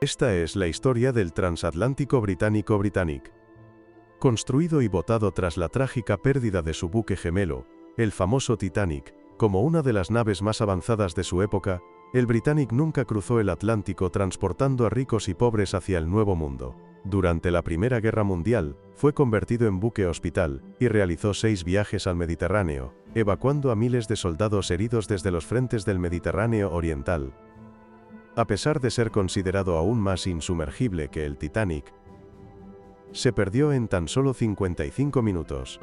Esta es la historia del transatlántico británico Britannic. Construido y botado tras la trágica pérdida de su buque gemelo, el famoso Titanic, como una de las naves más avanzadas de su época, el Britannic nunca cruzó el Atlántico transportando a ricos y pobres hacia el Nuevo Mundo. Durante la Primera Guerra Mundial, fue convertido en buque hospital, y realizó 6 viajes al Mediterráneo, evacuando a miles de soldados heridos desde los frentes del Mediterráneo Oriental. A pesar de ser considerado aún más insumergible que el Titanic, se perdió en tan solo 55 minutos.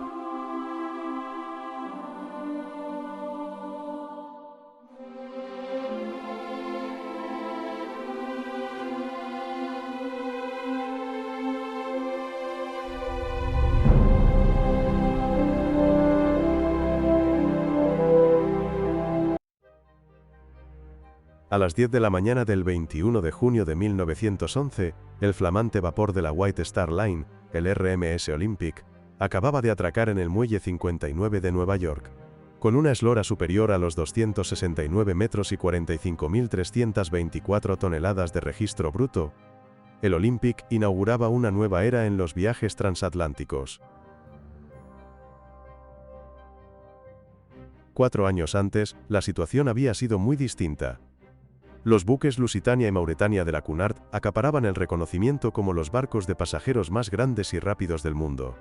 A las 10 de la mañana del 21 de junio de 1911, el flamante vapor de la White Star Line, el RMS Olympic, acababa de atracar en el muelle 59 de Nueva York. Con una eslora superior a los 269 metros y 45.324 toneladas de registro bruto, el Olympic inauguraba una nueva era en los viajes transatlánticos. 4 años antes, la situación había sido muy distinta. Los buques Lusitania y Mauretania de la Cunard acaparaban el reconocimiento como los barcos de pasajeros más grandes y rápidos del mundo.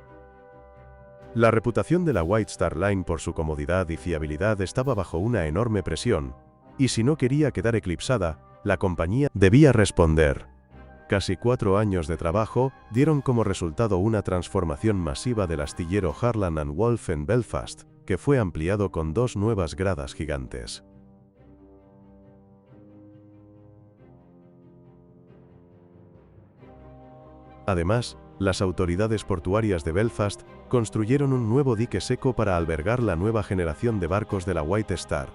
La reputación de la White Star Line por su comodidad y fiabilidad estaba bajo una enorme presión, y si no quería quedar eclipsada, la compañía debía responder. Casi 4 años de trabajo dieron como resultado una transformación masiva del astillero Harland & Wolff en Belfast, que fue ampliado con 2 nuevas gradas gigantes. Además, las autoridades portuarias de Belfast construyeron un nuevo dique seco para albergar la nueva generación de barcos de la White Star.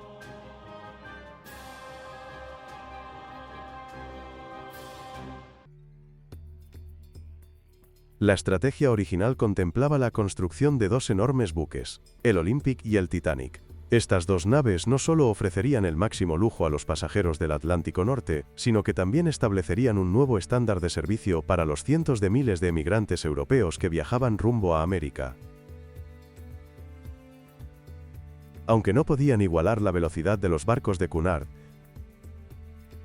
La estrategia original contemplaba la construcción de 2 enormes buques, el Olympic y el Titanic. Estas 2 naves no solo ofrecerían el máximo lujo a los pasajeros del Atlántico Norte, sino que también establecerían un nuevo estándar de servicio para los cientos de miles de emigrantes europeos que viajaban rumbo a América. Aunque no podían igualar la velocidad de los barcos de Cunard,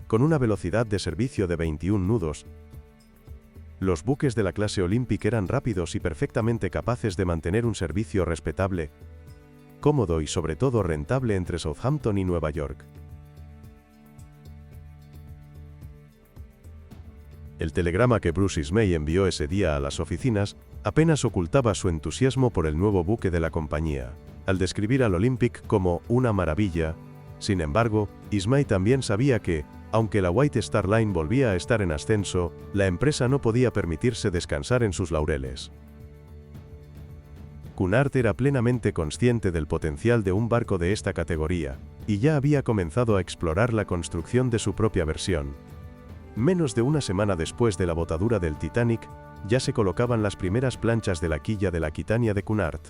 con una velocidad de servicio de 21 nudos, los buques de la clase Olympic eran rápidos y perfectamente capaces de mantener un servicio respetable, cómodo y sobre todo rentable entre Southampton y Nueva York. El telegrama que Bruce Ismay envió ese día a las oficinas apenas ocultaba su entusiasmo por el nuevo buque de la compañía, al describir al Olympic como una maravilla. Sin embargo, Ismay también sabía que, aunque la White Star Line volvía a estar en ascenso, la empresa no podía permitirse descansar en sus laureles. Cunard era plenamente consciente del potencial de un barco de esta categoría, y ya había comenzado a explorar la construcción de su propia versión. Menos de una semana después de la botadura del Titanic, ya se colocaban las primeras planchas de la quilla de la Aquitania de Cunard.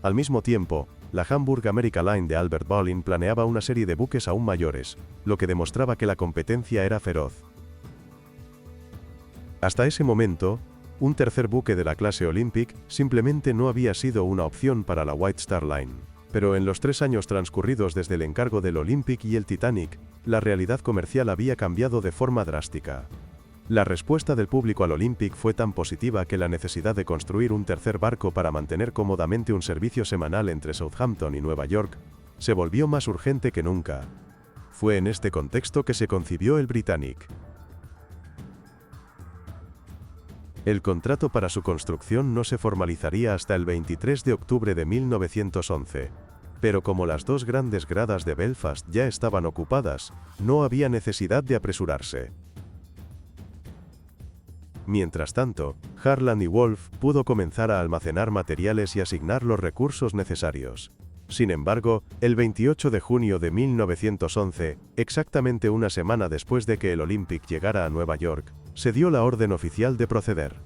Al mismo tiempo, la Hamburg America Line de Albert Bollin planeaba una serie de buques aún mayores, lo que demostraba que la competencia era feroz. Hasta ese momento, un tercer buque de la clase Olympic simplemente no había sido una opción para la White Star Line. Pero en los 3 años transcurridos desde el encargo del Olympic y el Titanic, la realidad comercial había cambiado de forma drástica. La respuesta del público al Olympic fue tan positiva que la necesidad de construir un tercer barco para mantener cómodamente un servicio semanal entre Southampton y Nueva York se volvió más urgente que nunca. Fue en este contexto que se concibió el Britannic. El contrato para su construcción no se formalizaría hasta el 23 de octubre de 1911. Pero como las 2 grandes gradas de Belfast ya estaban ocupadas, no había necesidad de apresurarse. Mientras tanto, Harland y Wolff pudo comenzar a almacenar materiales y asignar los recursos necesarios. Sin embargo, el 28 de junio de 1911, exactamente una semana después de que el Olympic llegara a Nueva York, se dio la orden oficial de proceder.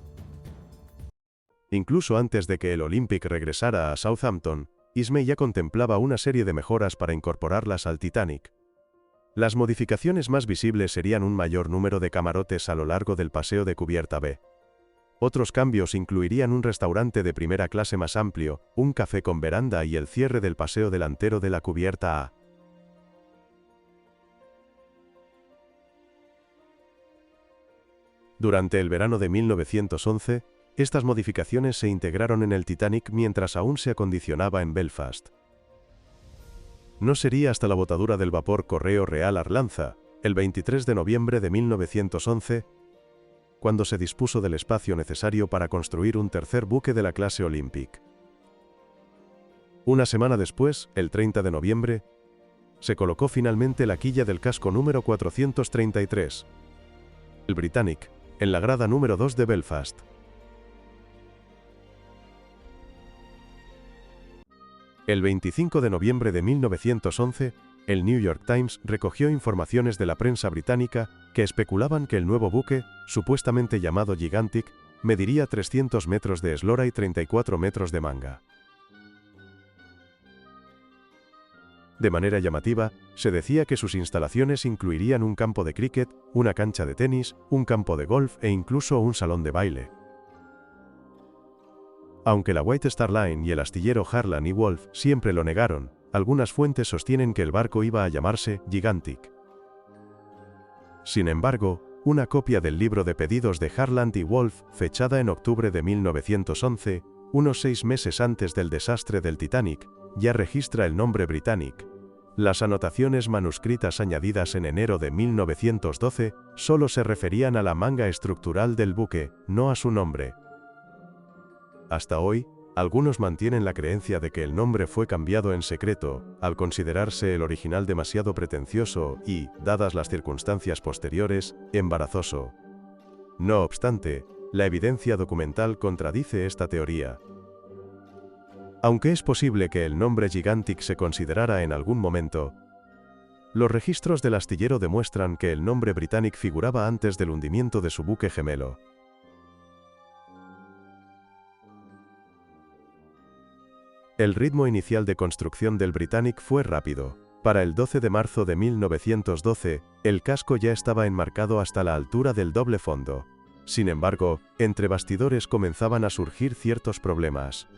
Incluso antes de que el Olympic regresara a Southampton, Ismay ya contemplaba una serie de mejoras para incorporarlas al Titanic. Las modificaciones más visibles serían un mayor número de camarotes a lo largo del paseo de cubierta B. Otros cambios incluirían un restaurante de primera clase más amplio, un café con veranda y el cierre del paseo delantero de la cubierta A. Durante el verano de 1911, estas modificaciones se integraron en el Titanic mientras aún se acondicionaba en Belfast. No sería hasta la botadura del vapor Correo Real Arlanza, el 23 de noviembre de 1911, cuando se dispuso del espacio necesario para construir un tercer buque de la clase Olympic. Una semana después, el 30 de noviembre, se colocó finalmente la quilla del casco número 433, el Britannic, en la grada número 2 de Belfast. El 25 de noviembre de 1911, el New York Times recogió informaciones de la prensa británica que especulaban que el nuevo buque, supuestamente llamado Gigantic, mediría 300 metros de eslora y 34 metros de manga. De manera llamativa, se decía que sus instalaciones incluirían un campo de cricket, una cancha de tenis, un campo de golf e incluso un salón de baile. Aunque la White Star Line y el astillero Harland y Wolff siempre lo negaron, algunas fuentes sostienen que el barco iba a llamarse Gigantic. Sin embargo, una copia del libro de pedidos de Harland y Wolff, fechada en octubre de 1911, unos 6 meses antes del desastre del Titanic, ya registra el nombre Britannic. Las anotaciones manuscritas añadidas en enero de 1912 solo se referían a la manga estructural del buque, no a su nombre. Hasta hoy, algunos mantienen la creencia de que el nombre fue cambiado en secreto, al considerarse el original demasiado pretencioso y, dadas las circunstancias posteriores, embarazoso. No obstante, la evidencia documental contradice esta teoría. Aunque es posible que el nombre Gigantic se considerara en algún momento, los registros del astillero demuestran que el nombre Britannic figuraba antes del hundimiento de su buque gemelo. El ritmo inicial de construcción del Britannic fue rápido. Para el 12 de marzo de 1912, el casco ya estaba enmarcado hasta la altura del doble fondo. Sin embargo, entre bastidores comenzaban a surgir ciertos problemas.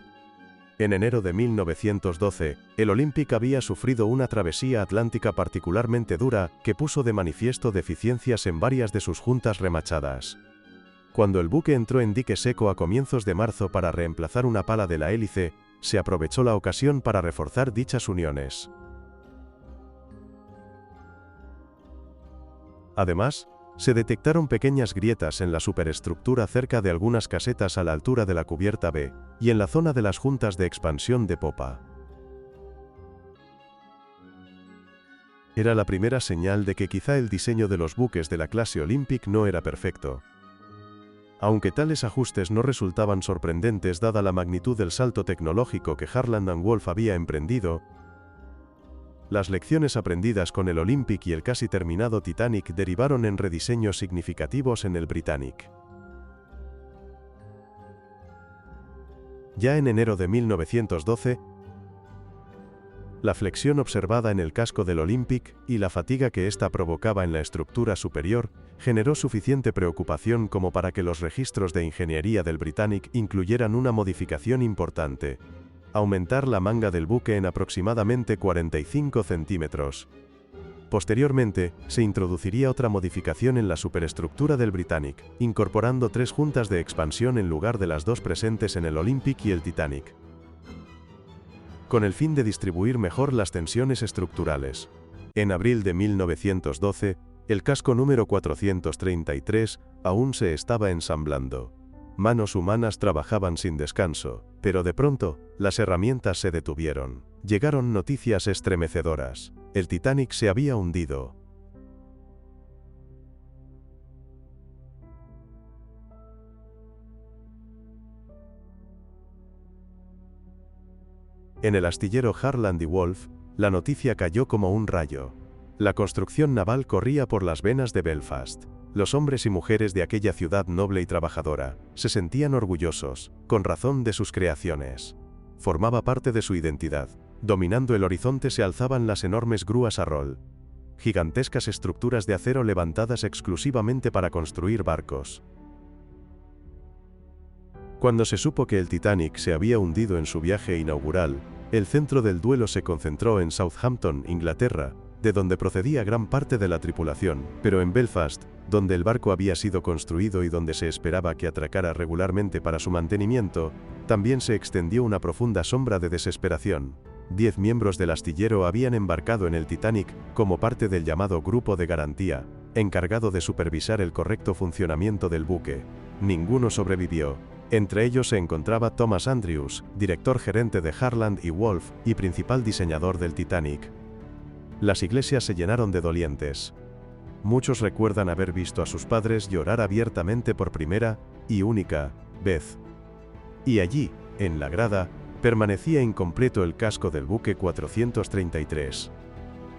En enero de 1912, el Olympic había sufrido una travesía atlántica particularmente dura que puso de manifiesto deficiencias en varias de sus juntas remachadas. Cuando el buque entró en dique seco a comienzos de marzo para reemplazar una pala de la hélice, se aprovechó la ocasión para reforzar dichas uniones. Además, se detectaron pequeñas grietas en la superestructura cerca de algunas casetas a la altura de la cubierta B, y en la zona de las juntas de expansión de popa. Era la primera señal de que quizá el diseño de los buques de la clase Olympic no era perfecto. Aunque tales ajustes no resultaban sorprendentes dada la magnitud del salto tecnológico que Harland and Wolff había emprendido, las lecciones aprendidas con el Olympic y el casi terminado Titanic derivaron en rediseños significativos en el Britannic. Ya en enero de 1912, la flexión observada en el casco del Olympic y la fatiga que ésta provocaba en la estructura superior generó suficiente preocupación como para que los registros de ingeniería del Britannic incluyeran una modificación importante: aumentar la manga del buque en aproximadamente 45 centímetros. Posteriormente, se introduciría otra modificación en la superestructura del Britannic, incorporando 3 juntas de expansión en lugar de las 2 presentes en el Olympic y el Titanic, con el fin de distribuir mejor las tensiones estructurales. En abril de 1912, el casco número 433 aún se estaba ensamblando. Manos humanas trabajaban sin descanso, pero de pronto, las herramientas se detuvieron. Llegaron noticias estremecedoras. El Titanic se había hundido. En el astillero Harland y Wolff, la noticia cayó como un rayo. La construcción naval corría por las venas de Belfast. Los hombres y mujeres de aquella ciudad noble y trabajadora se sentían orgullosos, con razón de sus creaciones. Formaba parte de su identidad. Dominando el horizonte se alzaban las enormes grúas a rol. gigantescas estructuras de acero levantadas exclusivamente para construir barcos. Cuando se supo que el Titanic se había hundido en su viaje inaugural, el centro del duelo se concentró en Southampton, Inglaterra, de donde procedía gran parte de la tripulación, pero en Belfast, donde el barco había sido construido y donde se esperaba que atracara regularmente para su mantenimiento, también se extendió una profunda sombra de desesperación. 10 miembros del astillero habían embarcado en el Titanic como parte del llamado Grupo de Garantía, encargado de supervisar el correcto funcionamiento del buque. Ninguno sobrevivió. Entre ellos se encontraba Thomas Andrews, director gerente de Harland y Wolff y principal diseñador del Titanic. Las iglesias se llenaron de dolientes. Muchos recuerdan haber visto a sus padres llorar abiertamente por primera y única vez. Y allí, en la grada, permanecía incompleto el casco del buque 433.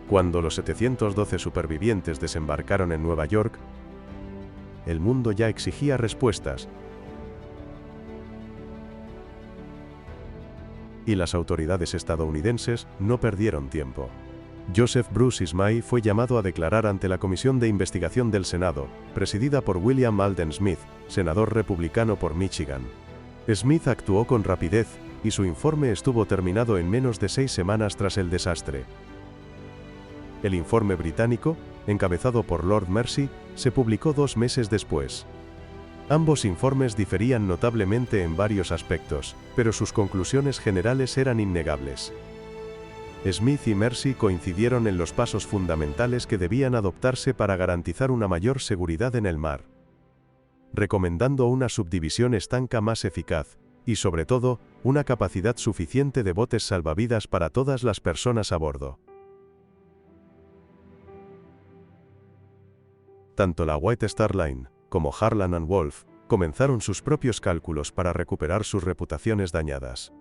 Cuando los 712 supervivientes desembarcaron en Nueva York, el mundo ya exigía respuestas. Y las autoridades estadounidenses no perdieron tiempo. Joseph Bruce Ismay fue llamado a declarar ante la Comisión de Investigación del Senado, presidida por William Alden Smith, senador republicano por Michigan. Smith actuó con rapidez, y su informe estuvo terminado en menos de 6 semanas tras el desastre. El informe británico, encabezado por Lord Mersey, se publicó 2 meses después. Ambos informes diferían notablemente en varios aspectos, pero sus conclusiones generales eran innegables. Smith y Mersey coincidieron en los pasos fundamentales que debían adoptarse para garantizar una mayor seguridad en el mar, recomendando una subdivisión estanca más eficaz, y sobre todo, una capacidad suficiente de botes salvavidas para todas las personas a bordo. Tanto la White Star Line, como Harland and Wolff, comenzaron sus propios cálculos para recuperar sus reputaciones dañadas.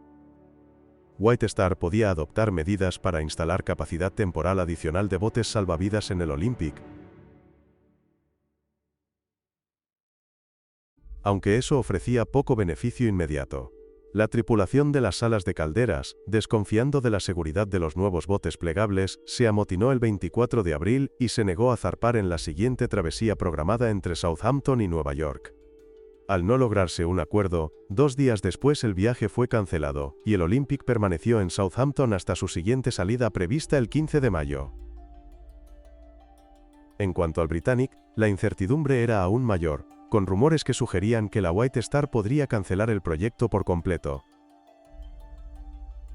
White Star podía adoptar medidas para instalar capacidad temporal adicional de botes salvavidas en el Olympic, aunque eso ofrecía poco beneficio inmediato. La tripulación de las salas de calderas, desconfiando de la seguridad de los nuevos botes plegables, se amotinó el 24 de abril y se negó a zarpar en la siguiente travesía programada entre Southampton y Nueva York. Al no lograrse un acuerdo, 2 días después el viaje fue cancelado, y el Olympic permaneció en Southampton hasta su siguiente salida prevista el 15 de mayo. En cuanto al Britannic, la incertidumbre era aún mayor, con rumores que sugerían que la White Star podría cancelar el proyecto por completo.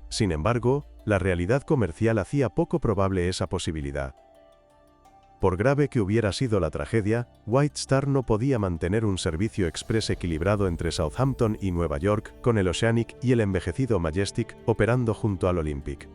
Sin embargo, la realidad comercial hacía poco probable esa posibilidad. Por grave que hubiera sido la tragedia, White Star no podía mantener un servicio express equilibrado entre Southampton y Nueva York, con el Oceanic y el envejecido Majestic operando junto al Olympic.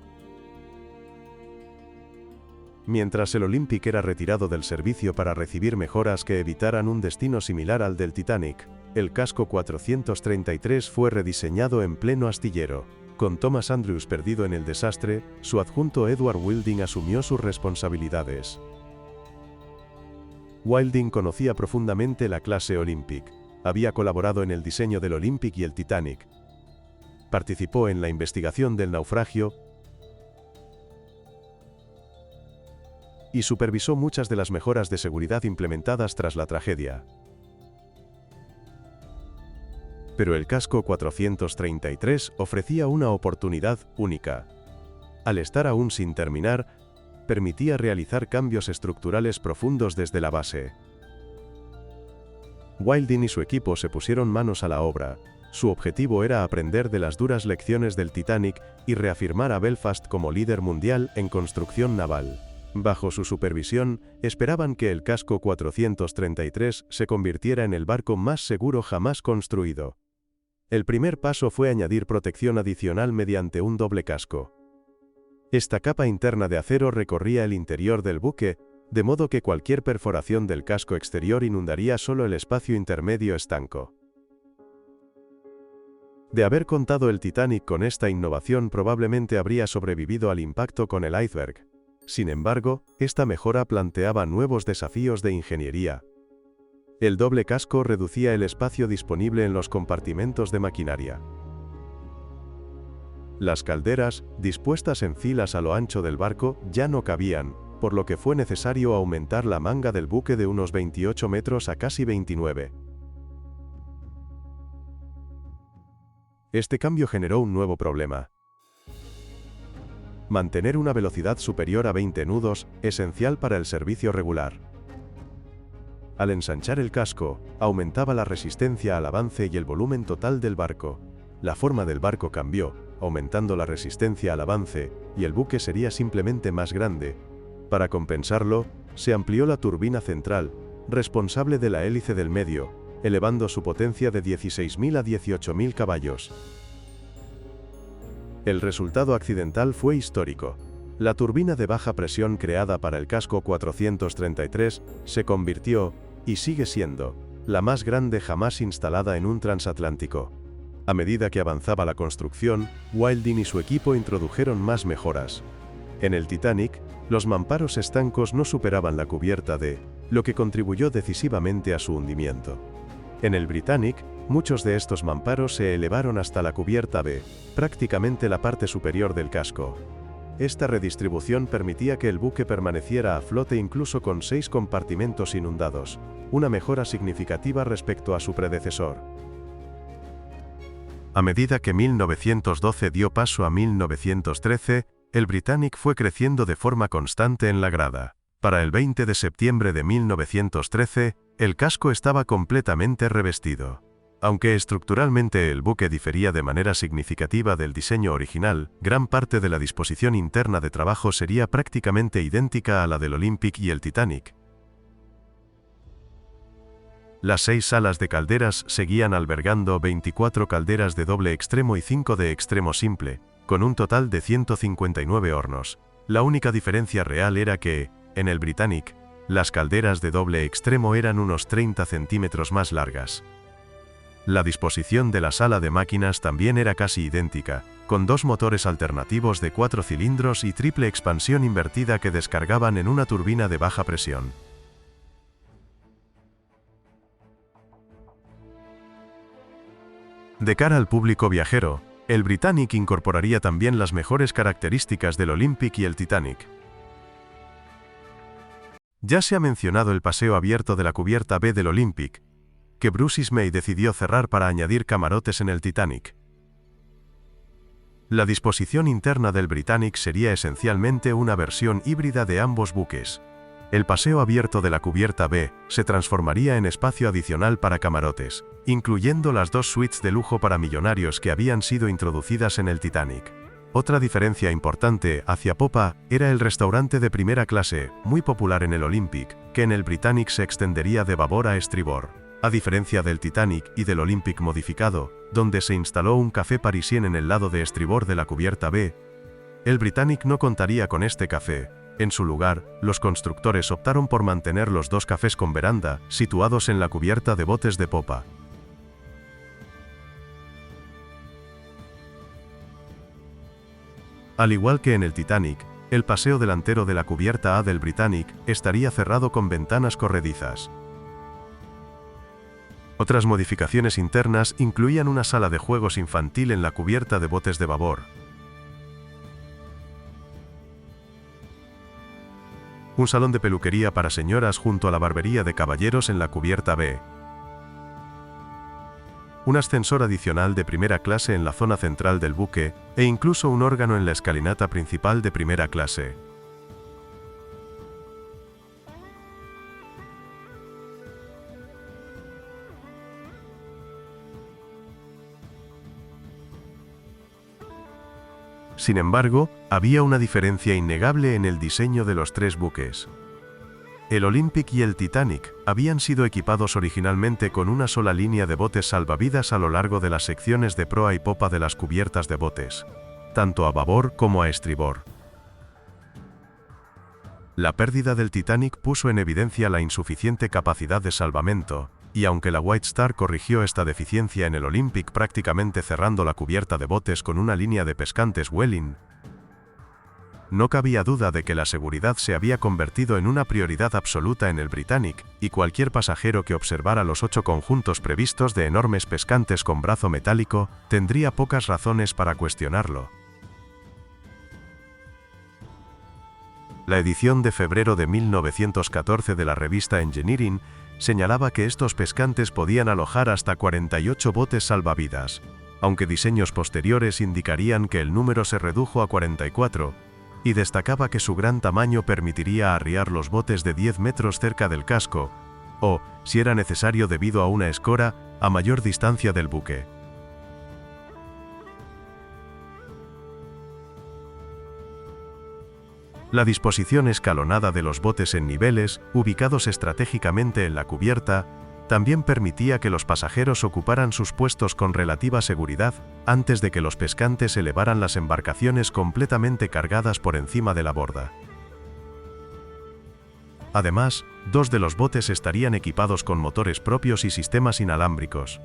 Mientras el Olympic era retirado del servicio para recibir mejoras que evitaran un destino similar al del Titanic, el casco 433 fue rediseñado en pleno astillero. Con Thomas Andrews perdido en el desastre, su adjunto Edward Wilding asumió sus responsabilidades. Wilding conocía profundamente la clase Olympic, había colaborado en el diseño del Olympic y el Titanic, participó en la investigación del naufragio y supervisó muchas de las mejoras de seguridad implementadas tras la tragedia. Pero el casco 433 ofrecía una oportunidad única. Al estar aún sin terminar, permitía realizar cambios estructurales profundos desde la base. Wilding y su equipo se pusieron manos a la obra. Su objetivo era aprender de las duras lecciones del Titanic y reafirmar a Belfast como líder mundial en construcción naval. Bajo su supervisión, esperaban que el casco 433 se convirtiera en el barco más seguro jamás construido. El primer paso fue añadir protección adicional mediante un doble casco. Esta capa interna de acero recorría el interior del buque, de modo que cualquier perforación del casco exterior inundaría solo el espacio intermedio estanco. De haber contado el Titanic con esta innovación, probablemente habría sobrevivido al impacto con el iceberg. Sin embargo, esta mejora planteaba nuevos desafíos de ingeniería. El doble casco reducía el espacio disponible en los compartimentos de maquinaria. Las calderas, dispuestas en filas a lo ancho del barco, ya no cabían, por lo que fue necesario aumentar la manga del buque de unos 28 metros a casi 29. Este cambio generó un nuevo problema. Mantener una velocidad superior a 20 nudos, esencial para el servicio regular. Al ensanchar el casco, aumentaba la resistencia al avance y el volumen total del barco. La forma del barco cambió, aumentando la resistencia al avance, y el buque sería simplemente más grande. Para compensarlo, se amplió la turbina central, responsable de la hélice del medio, elevando su potencia de 16.000 a 18.000 caballos. El resultado accidental fue histórico. La turbina de baja presión creada para el casco 433 se convirtió, y sigue siendo, la más grande jamás instalada en un transatlántico. A medida que avanzaba la construcción, Wilding y su equipo introdujeron más mejoras. En el Titanic, los mamparos estancos no superaban la cubierta D, lo que contribuyó decisivamente a su hundimiento. En el Britannic, muchos de estos mamparos se elevaron hasta la cubierta B, prácticamente la parte superior del casco. Esta redistribución permitía que el buque permaneciera a flote incluso con 6 compartimentos inundados, una mejora significativa respecto a su predecesor. A medida que 1912 dio paso a 1913, el Britannic fue creciendo de forma constante en la grada. Para el 20 de septiembre de 1913, el casco estaba completamente revestido. Aunque estructuralmente el buque difería de manera significativa del diseño original, gran parte de la disposición interna de trabajo sería prácticamente idéntica a la del Olympic y el Titanic. Las 6 salas de calderas seguían albergando 24 calderas de doble extremo y 5 de extremo simple, con un total de 159 hornos. La única diferencia real era que, en el Britannic, las calderas de doble extremo eran unos 30 centímetros más largas. La disposición de la sala de máquinas también era casi idéntica, con 2 motores alternativos de 4 cilindros y triple expansión invertida que descargaban en una turbina de baja presión. De cara al público viajero, el Britannic incorporaría también las mejores características del Olympic y el Titanic. Ya se ha mencionado el paseo abierto de la cubierta B del Olympic, que Bruce Ismay decidió cerrar para añadir camarotes en el Titanic. La disposición interna del Britannic sería esencialmente una versión híbrida de ambos buques. El paseo abierto de la cubierta B se transformaría en espacio adicional para camarotes, incluyendo las 2 suites de lujo para millonarios que habían sido introducidas en el Titanic. Otra diferencia importante hacia popa era el restaurante de primera clase, muy popular en el Olympic, que en el Britannic se extendería de babor a estribor. A diferencia del Titanic y del Olympic modificado, donde se instaló un café parisien en el lado de estribor de la cubierta B, el Britannic no contaría con este café. En su lugar, los constructores optaron por mantener los 2 cafés con veranda, situados en la cubierta de botes de popa. Al igual que en el Titanic, el paseo delantero de la cubierta A del Britannic estaría cerrado con ventanas corredizas. Otras modificaciones internas incluían una sala de juegos infantil en la cubierta de botes de babor, un salón de peluquería para señoras junto a la barbería de caballeros en la cubierta B, un ascensor adicional de primera clase en la zona central del buque, e incluso un órgano en la escalinata principal de primera clase. Sin embargo, había una diferencia innegable en el diseño de los 3 buques. El Olympic y el Titanic habían sido equipados originalmente con una sola línea de botes salvavidas a lo largo de las secciones de proa y popa de las cubiertas de botes, tanto a babor como a estribor. La pérdida del Titanic puso en evidencia la insuficiente capacidad de salvamento, y aunque la White Star corrigió esta deficiencia en el Olympic prácticamente cerrando la cubierta de botes con una línea de pescantes Welling, no cabía duda de que la seguridad se había convertido en una prioridad absoluta en el Britannic, y cualquier pasajero que observara los 8 conjuntos previstos de enormes pescantes con brazo metálico, tendría pocas razones para cuestionarlo. La edición de febrero de 1914 de la revista Engineering señalaba que estos pescantes podían alojar hasta 48 botes salvavidas, aunque diseños posteriores indicarían que el número se redujo a 44, y destacaba que su gran tamaño permitiría arriar los botes de 10 metros cerca del casco, o, si era necesario debido a una escora, a mayor distancia del buque. La disposición escalonada de los botes en niveles, ubicados estratégicamente en la cubierta, también permitía que los pasajeros ocuparan sus puestos con relativa seguridad antes de que los pescantes elevaran las embarcaciones completamente cargadas por encima de la borda. Además, 2 de los botes estarían equipados con motores propios y sistemas inalámbricos.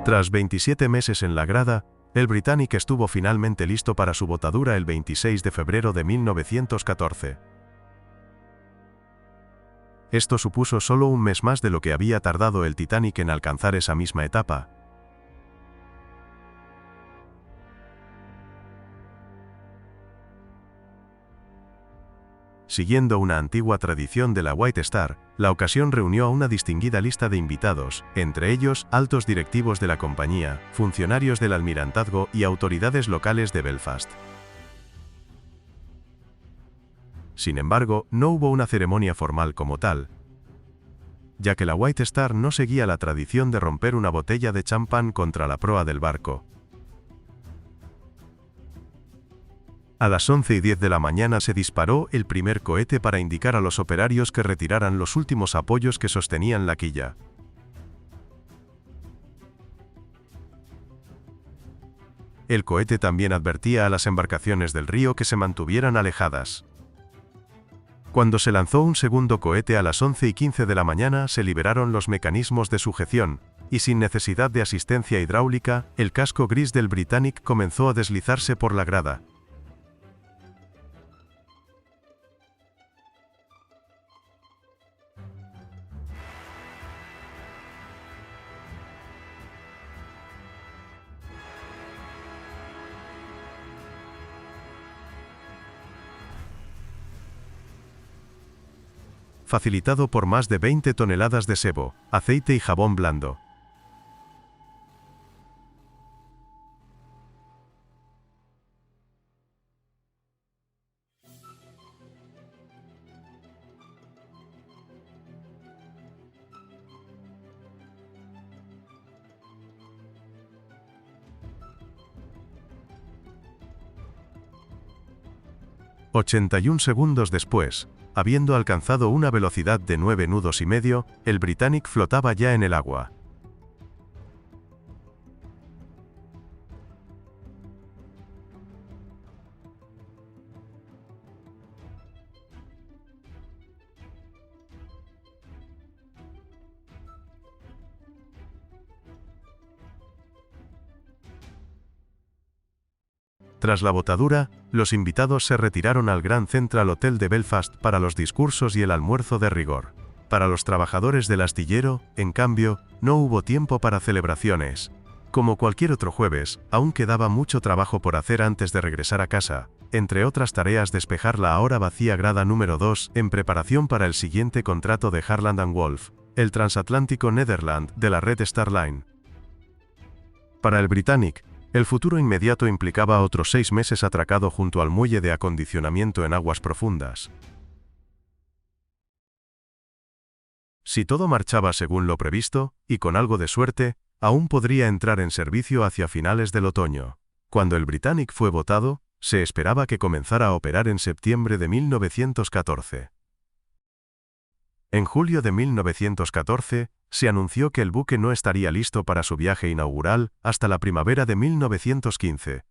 Tras 27 meses en la grada, el Britannic estuvo finalmente listo para su botadura el 26 de febrero de 1914. Esto supuso solo un mes más de lo que había tardado el Titanic en alcanzar esa misma etapa. Siguiendo una antigua tradición de la White Star, la ocasión reunió a una distinguida lista de invitados, entre ellos altos directivos de la compañía, funcionarios del almirantazgo y autoridades locales de Belfast. Sin embargo, no hubo una ceremonia formal como tal, ya que la White Star no seguía la tradición de romper una botella de champán contra la proa del barco. A las 11:10 de la mañana se disparó el primer cohete para indicar a los operarios que retiraran los últimos apoyos que sostenían la quilla. El cohete también advertía a las embarcaciones del río que se mantuvieran alejadas. Cuando se lanzó un segundo cohete a las 11:15 de la mañana, se liberaron los mecanismos de sujeción, y sin necesidad de asistencia hidráulica, el casco gris del Britannic comenzó a deslizarse por la grada. Facilitado por más de 20 toneladas de sebo, aceite y jabón blando. «81 segundos después, habiendo alcanzado una velocidad de 9 nudos y medio, el Britannic flotaba ya en el agua. Tras la botadura, los invitados se retiraron al Grand Central Hotel de Belfast para los discursos y el almuerzo de rigor. Para los trabajadores del astillero, en cambio, no hubo tiempo para celebraciones. Como cualquier otro jueves, aún quedaba mucho trabajo por hacer antes de regresar a casa, entre otras tareas despejar la ahora vacía grada número 2 en preparación para el siguiente contrato de Harland & Wolff, el transatlántico Netherland de la Red Star Line. Para el Britannic, el futuro inmediato implicaba otros 6 meses atracado junto al muelle de acondicionamiento en aguas profundas. Si todo marchaba según lo previsto, y con algo de suerte, aún podría entrar en servicio hacia finales del otoño. Cuando el Britannic fue botado, se esperaba que comenzara a operar en septiembre de 1914. En julio de 1914, se anunció que el buque no estaría listo para su viaje inaugural hasta la primavera de 1915.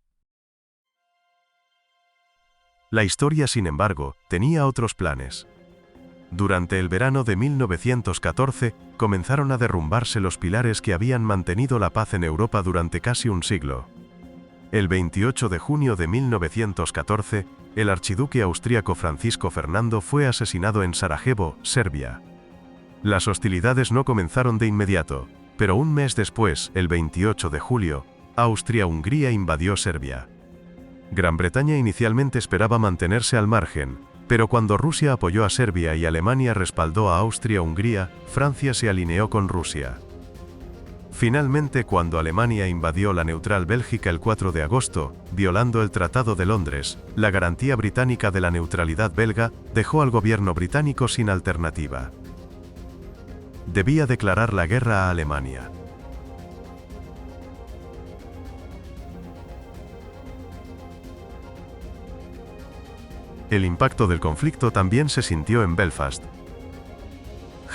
La historia, sin embargo, tenía otros planes. Durante el verano de 1914, comenzaron a derrumbarse los pilares que habían mantenido la paz en Europa durante casi un siglo. El 28 de junio de 1914, el archiduque austríaco Francisco Fernando fue asesinado en Sarajevo, Serbia. Las hostilidades no comenzaron de inmediato, pero un mes después, el 28 de julio, Austria-Hungría invadió Serbia. Gran Bretaña inicialmente esperaba mantenerse al margen, pero cuando Rusia apoyó a Serbia y Alemania respaldó a Austria-Hungría, Francia se alineó con Rusia. Finalmente, cuando Alemania invadió la neutral Bélgica el 4 de agosto, violando el Tratado de Londres, la garantía británica de la neutralidad belga dejó al gobierno británico sin alternativa. Debía declarar la guerra a Alemania. El impacto del conflicto también se sintió en Belfast.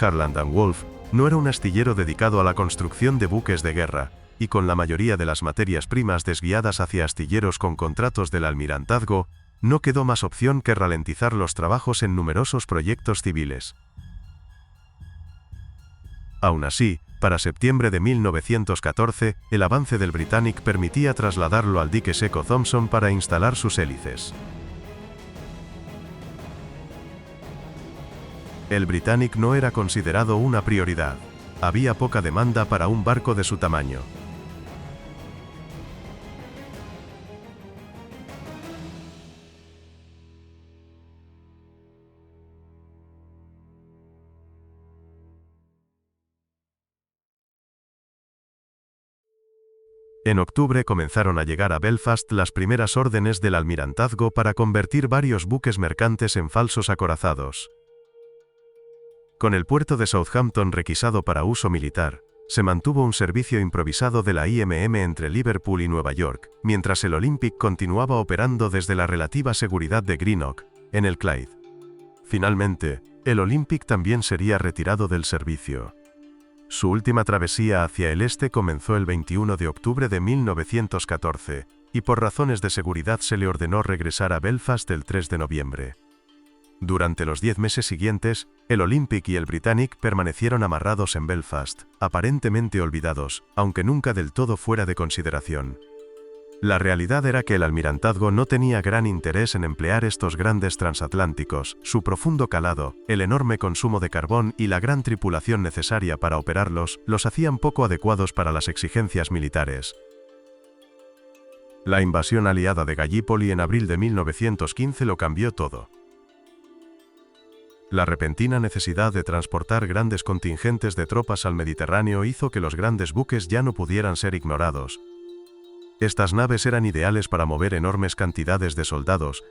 Harland & Wolff no era un astillero dedicado a la construcción de buques de guerra, y con la mayoría de las materias primas desviadas hacia astilleros con contratos del almirantazgo, no quedó más opción que ralentizar los trabajos en numerosos proyectos civiles. Aún así, para septiembre de 1914, el avance del Britannic permitía trasladarlo al dique seco Thompson para instalar sus hélices. El Britannic no era considerado una prioridad. Había poca demanda para un barco de su tamaño. En octubre comenzaron a llegar a Belfast las primeras órdenes del almirantazgo para convertir varios buques mercantes en falsos acorazados. Con el puerto de Southampton requisado para uso militar, se mantuvo un servicio improvisado de la IMM entre Liverpool y Nueva York, mientras el Olympic continuaba operando desde la relativa seguridad de Greenock, en el Clyde. Finalmente, el Olympic también sería retirado del servicio. Su última travesía hacia el este comenzó el 21 de octubre de 1914, y por razones de seguridad se le ordenó regresar a Belfast el 3 de noviembre. Durante los 10 meses siguientes, el Olympic y el Britannic permanecieron amarrados en Belfast, aparentemente olvidados, aunque nunca del todo fuera de consideración. La realidad era que el almirantazgo no tenía gran interés en emplear estos grandes transatlánticos, su profundo calado, el enorme consumo de carbón y la gran tripulación necesaria para operarlos, los hacían poco adecuados para las exigencias militares. La invasión aliada de Gallipoli en abril de 1915 lo cambió todo. La repentina necesidad de transportar grandes contingentes de tropas al Mediterráneo hizo que los grandes buques ya no pudieran ser ignorados. Estas naves eran ideales para mover enormes cantidades de soldados,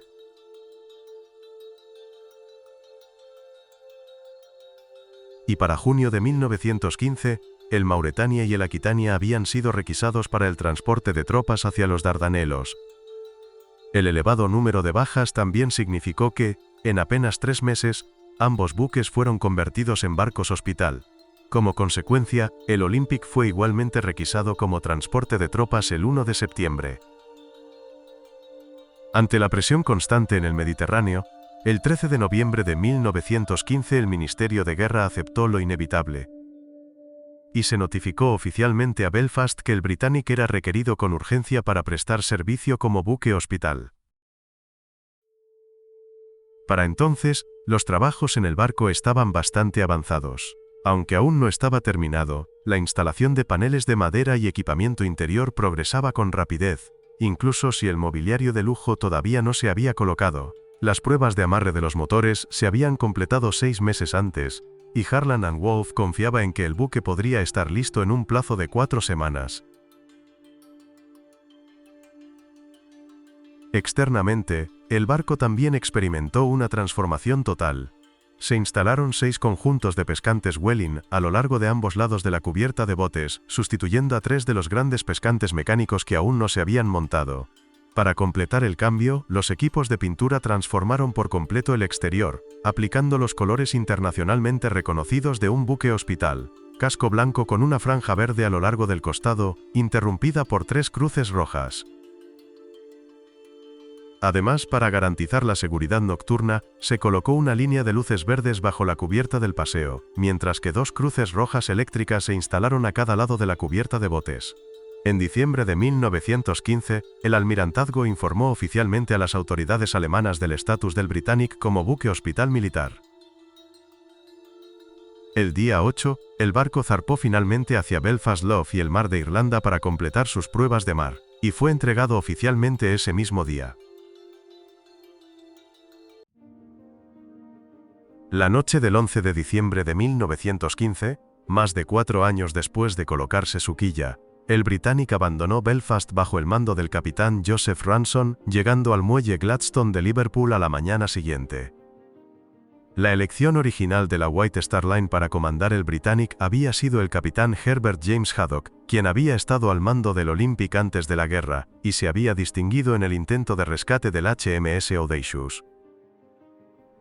y para junio de 1915, el Mauretania y el Aquitania habían sido requisados para el transporte de tropas hacia los Dardanelos. El elevado número de bajas también significó que, en apenas 3 meses, ambos buques fueron convertidos en barcos hospital. Como consecuencia, el Olympic fue igualmente requisado como transporte de tropas el 1 de septiembre. Ante la presión constante en el Mediterráneo, el 13 de noviembre de 1915 el Ministerio de Guerra aceptó lo inevitable, y se notificó oficialmente a Belfast que el Britannic era requerido con urgencia para prestar servicio como buque hospital. Para entonces, los trabajos en el barco estaban bastante avanzados. Aunque aún no estaba terminado, la instalación de paneles de madera y equipamiento interior progresaba con rapidez, incluso si el mobiliario de lujo todavía no se había colocado. Las pruebas de amarre de los motores se habían completado 6 meses antes, y Harland & Wolff confiaba en que el buque podría estar listo en un plazo de 4 semanas. Externamente, el barco también experimentó una transformación total. Se instalaron 6 conjuntos de pescantes Welling a lo largo de ambos lados de la cubierta de botes, sustituyendo a 3 de los grandes pescantes mecánicos que aún no se habían montado. Para completar el cambio, los equipos de pintura transformaron por completo el exterior, aplicando los colores internacionalmente reconocidos de un buque hospital: casco blanco con una franja verde a lo largo del costado, interrumpida por 3 cruces rojas. Además, para garantizar la seguridad nocturna, se colocó una línea de luces verdes bajo la cubierta del paseo, mientras que 2 cruces rojas eléctricas se instalaron a cada lado de la cubierta de botes. En diciembre de 1915, el almirantazgo informó oficialmente a las autoridades alemanas del estatus del Britannic como buque hospital militar. El día 8, el barco zarpó finalmente hacia Belfast Lough y el mar de Irlanda para completar sus pruebas de mar, y fue entregado oficialmente ese mismo día. La noche del 11 de diciembre de 1915, más de 4 años después de colocarse su quilla, el Britannic abandonó Belfast bajo el mando del capitán Joseph Ranson, llegando al muelle Gladstone de Liverpool a la mañana siguiente. La elección original de la White Star Line para comandar el Britannic había sido el capitán Herbert James Haddock, quien había estado al mando del Olympic antes de la guerra, y se había distinguido en el intento de rescate del HMS Audacious.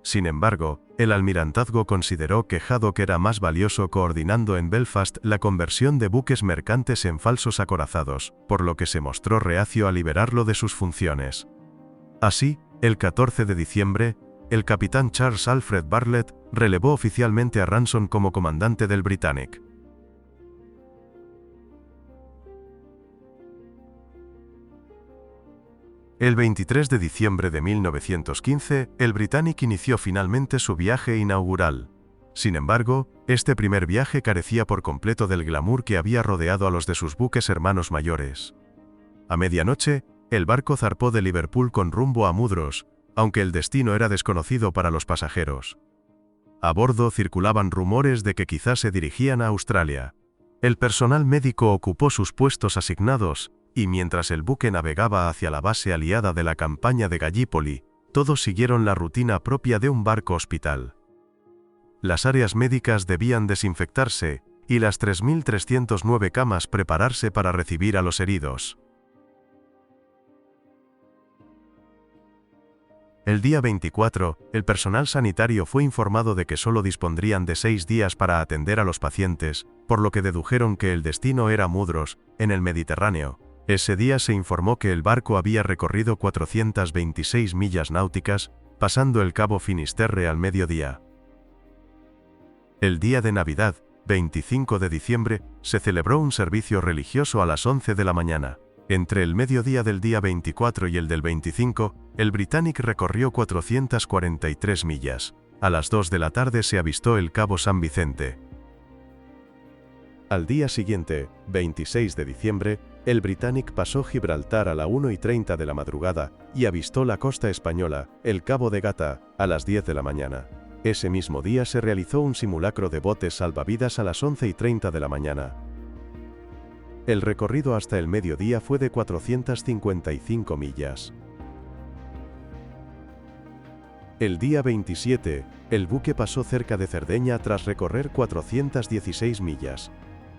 Sin embargo, el almirantazgo consideró que Haddock era más valioso coordinando en Belfast la conversión de buques mercantes en falsos acorazados, por lo que se mostró reacio a liberarlo de sus funciones. Así, el 14 de diciembre, el capitán Charles Alfred Bartlett relevó oficialmente a Ranson como comandante del Britannic. El 23 de diciembre de 1915, el Britannic inició finalmente su viaje inaugural. Sin embargo, este primer viaje carecía por completo del glamour que había rodeado a los de sus buques hermanos mayores. A medianoche, el barco zarpó de Liverpool con rumbo a Mudros, aunque el destino era desconocido para los pasajeros. A bordo circulaban rumores de que quizás se dirigían a Australia. El personal médico ocupó sus puestos asignados, y mientras el buque navegaba hacia la base aliada de la campaña de Gallipoli, todos siguieron la rutina propia de un barco hospital. Las áreas médicas debían desinfectarse, y las 3.309 camas prepararse para recibir a los heridos. El día 24, el personal sanitario fue informado de que solo dispondrían de 6 días para atender a los pacientes, por lo que dedujeron que el destino era Mudros, en el Mediterráneo. Ese día se informó que el barco había recorrido 426 millas náuticas, pasando el cabo Finisterre al mediodía. El día de Navidad, 25 de diciembre, se celebró un servicio religioso a las 11 de la mañana. Entre el mediodía del día 24 y el del 25, el Britannic recorrió 443 millas. A las 2 de la tarde se avistó el cabo San Vicente. Al día siguiente, 26 de diciembre, el Britannic pasó Gibraltar a la 1:30 de la madrugada y avistó la costa española, el cabo de Gata, a las 10 de la mañana. Ese mismo día se realizó un simulacro de botes salvavidas a las 11:30 de la mañana. El recorrido hasta el mediodía fue de 455 millas. El día 27, el buque pasó cerca de Cerdeña tras recorrer 416 millas.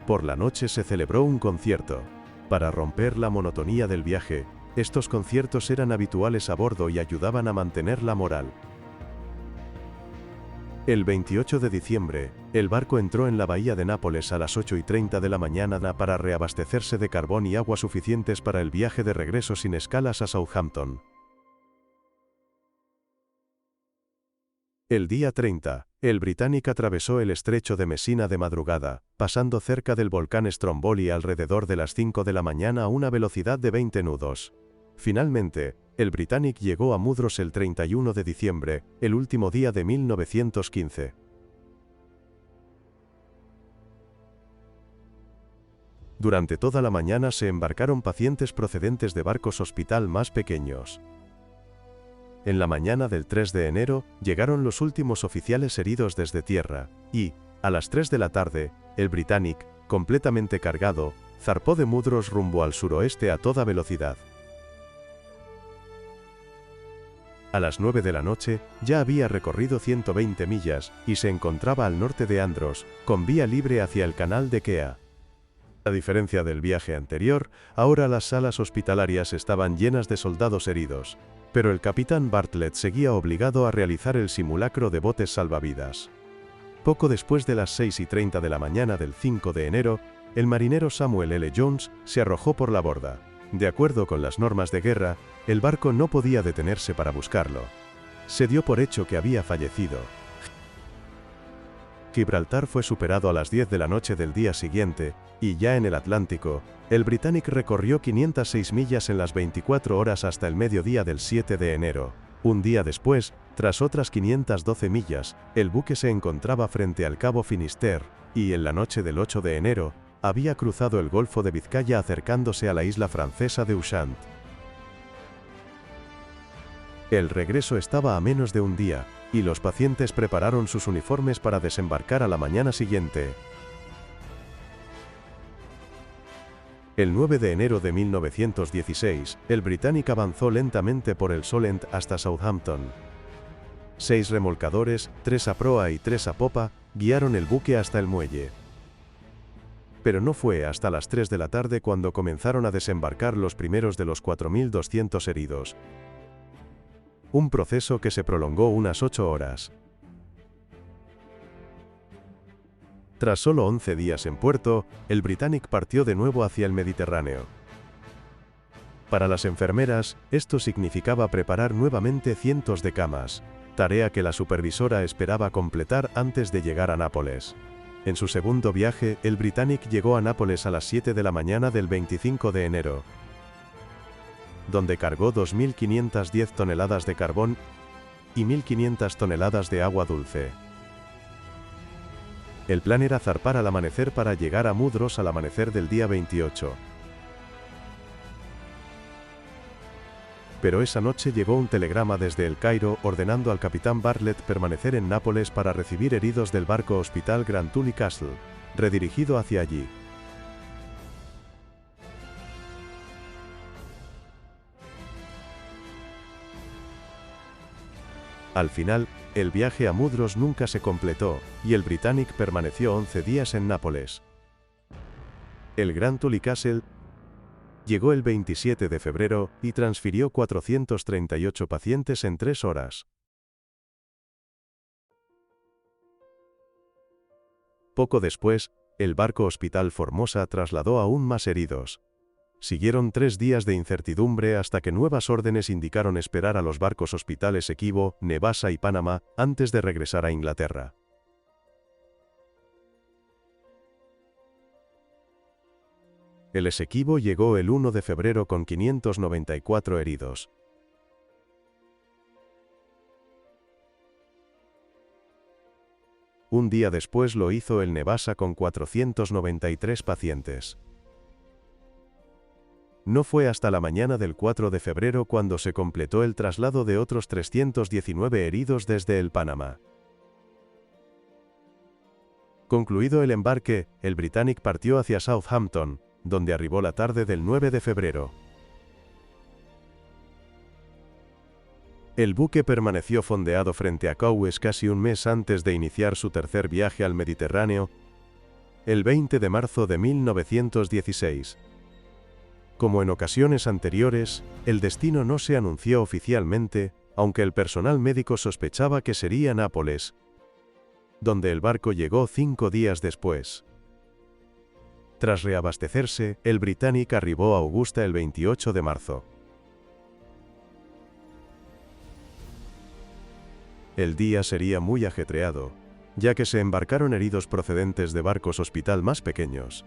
Por la noche se celebró un concierto. Para romper la monotonía del viaje, estos conciertos eran habituales a bordo y ayudaban a mantener la moral. El 28 de diciembre, el barco entró en la bahía de Nápoles a las 8:30 de la mañana para reabastecerse de carbón y agua suficientes para el viaje de regreso sin escalas a Southampton. El día 30, el Britannic atravesó el estrecho de Messina de madrugada, pasando cerca del volcán Stromboli alrededor de las 5 de la mañana a una velocidad de 20 nudos. Finalmente, el Britannic llegó a Mudros el 31 de diciembre, el último día de 1915. Durante toda la mañana se embarcaron pacientes procedentes de barcos hospital más pequeños. En la mañana del 3 de enero, llegaron los últimos oficiales heridos desde tierra, y, a las 3 de la tarde, el Britannic, completamente cargado, zarpó de Mudros rumbo al suroeste a toda velocidad. A las 9 de la noche, ya había recorrido 120 millas, y se encontraba al norte de Andros, con vía libre hacia el canal de Kea. A diferencia del viaje anterior, ahora las salas hospitalarias estaban llenas de soldados heridos, pero el capitán Bartlett seguía obligado a realizar el simulacro de botes salvavidas. Poco después de las 6:30 de la mañana del 5 de enero, el marinero Samuel L. Jones se arrojó por la borda. De acuerdo con las normas de guerra, el barco no podía detenerse para buscarlo. Se dio por hecho que había fallecido. Gibraltar fue superado a las 10 de la noche del día siguiente, y ya en el Atlántico, el Britannic recorrió 506 millas en las 24 horas hasta el mediodía del 7 de enero. Un día después, tras otras 512 millas, el buque se encontraba frente al Cabo Finisterre, y en la noche del 8 de enero, había cruzado el Golfo de Vizcaya acercándose a la isla francesa de Ushant. El regreso estaba a menos de un día, y los pacientes prepararon sus uniformes para desembarcar a la mañana siguiente. El 9 de enero de 1916, el Britannic avanzó lentamente por el Solent hasta Southampton. 6 remolcadores, 3 a proa y 3 a popa, guiaron el buque hasta el muelle. Pero no fue hasta las 3 de la tarde cuando comenzaron a desembarcar los primeros de los 4.200 heridos. Un proceso que se prolongó unas 8 horas. Tras solo 11 días en puerto, el Britannic partió de nuevo hacia el Mediterráneo. Para las enfermeras, esto significaba preparar nuevamente cientos de camas, tarea que la supervisora esperaba completar antes de llegar a Nápoles. En su segundo viaje, el Britannic llegó a Nápoles a las 7 de la mañana del 25 de enero, donde cargó 2.510 toneladas de carbón y 1.500 toneladas de agua dulce. El plan era zarpar al amanecer para llegar a Mudros al amanecer del día 28. Pero esa noche llegó un telegrama desde El Cairo ordenando al capitán Bartlett permanecer en Nápoles para recibir heridos del barco hospital Grand Tully Castle, redirigido hacia allí. Al final, el viaje a Mudros nunca se completó, y el Britannic permaneció 11 días en Nápoles. El Grand Tully Castle llegó el 27 de febrero y transfirió 438 pacientes en 3 horas. Poco después, el barco hospital Formosa trasladó aún más heridos. Siguieron 3 días de incertidumbre hasta que nuevas órdenes indicaron esperar a los barcos hospitales Equibo, Nevasa y Panamá antes de regresar a Inglaterra. El Essequibo llegó el 1 de febrero con 594 heridos. Un día después lo hizo el Nevasa con 493 pacientes. No fue hasta la mañana del 4 de febrero cuando se completó el traslado de otros 319 heridos desde el Panamá. Concluido el embarque, el Britannic partió hacia Southampton, donde arribó la tarde del 9 de febrero. El buque permaneció fondeado frente a Cowes casi un mes antes de iniciar su tercer viaje al Mediterráneo, el 20 de marzo de 1916. Como en ocasiones anteriores, el destino no se anunció oficialmente, aunque el personal médico sospechaba que sería Nápoles, donde el barco llegó 5 días después. Tras reabastecerse, el Britannic arribó a Augusta el 28 de marzo. El día sería muy ajetreado, ya que se embarcaron heridos procedentes de barcos hospital más pequeños.